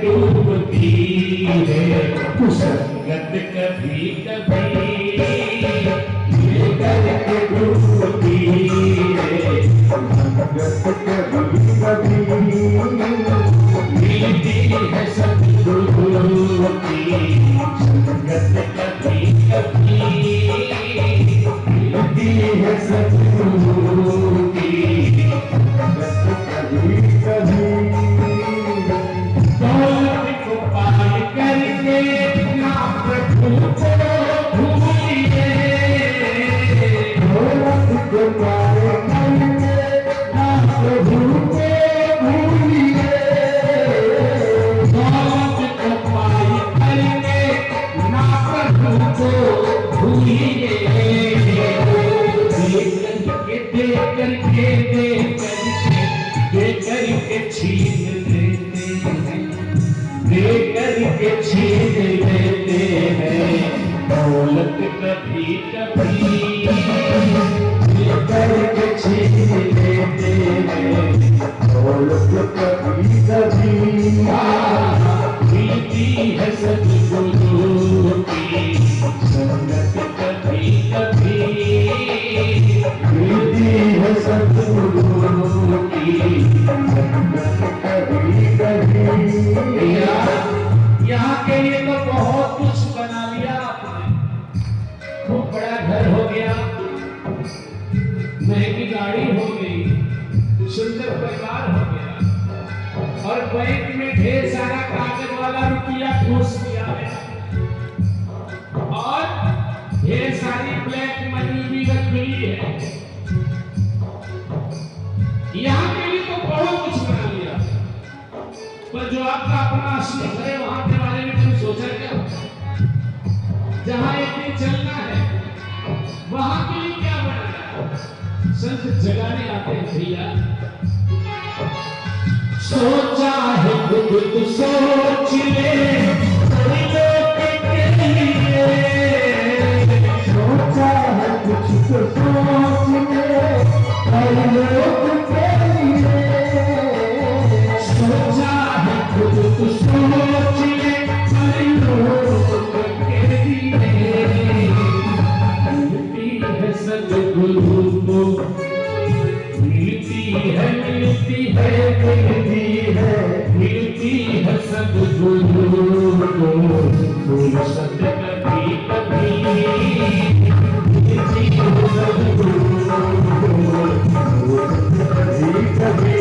डूबती है संगत कभी कभी लेकर के डूबती है संगत कभी कभी मिलती है सतगुरु की संगत कभी कभी मिलती है सतगुरु की संगत कभी कभी दौलत को पाए करके ना प्रभु को भूलिए दौलत को पाए करके ना प्रभु को भूलिए दौलत को पाए करके ना प्रभु को भूलिए दे करके छीन लेते हैं दे करके छीन लेते हैं दौलत कभी कभी दे करके छीन लेते हैं दौलत कभी कभी मिलती है सतगुरु की संगत कभी कभी मिलती है सतगुरु की संगत कभी कभी। यहाँ के लिए तो बहुत कुछ बना लिया आपने, खूब बड़ा घर हो गया, महंगी गाड़ी हो गई, सुंदर परिवार हो गया और बैंक में ढेर सारा कागज वाला रुपया ठूस दिया है और ढेर सारी ब्लैक मनी भी रख ली है। यहाँ के लिए तो बहुत कुछ बना लिया, पर जो आपका अपना असली घर है वहां के बारे में कुछ सोचा क्या? जहां एक दिन चलना है वहां के लिए क्या बनाया? संत जगाने आते हैं भैया, सोचा है खुद तो सोच ले सोचा है कुछ तो सोच ले लोग के लिए सोचा है खुद तो सोच ले लोग के लिए मिलती है सतगुरु को मिलती है मिलती है मिलती है सतगुरु को सत कभी कभी मिलती है सतगुरु कभी कभी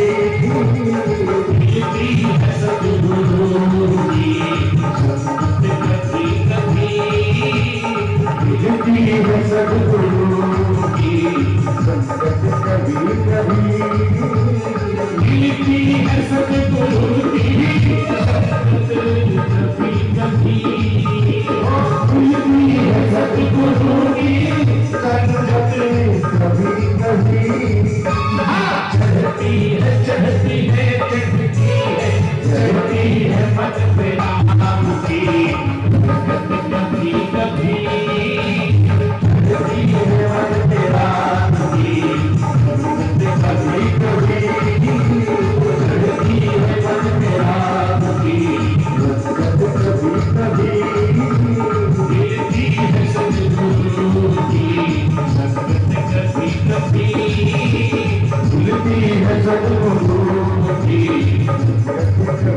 मिलती है सतगुरु की संगत कभी कभी मिलती है सतगुरु की संगत कभी कभी मिलती है सतगुरु की संगत कभी कभी मिलती है सतगुरु की संगत कभी कभी चढ़ती है चढ़ती है चढ़ती है चढ़ती है मत पे राम की संगत कभी कभी चढ़ती है मत पे राम की संगत कभी कभी चढ़ती है मत पे राम की संगत कभी कभी मिलती है सतगुरु की संगत कभी कभी मिलती है सतगुरु की संगत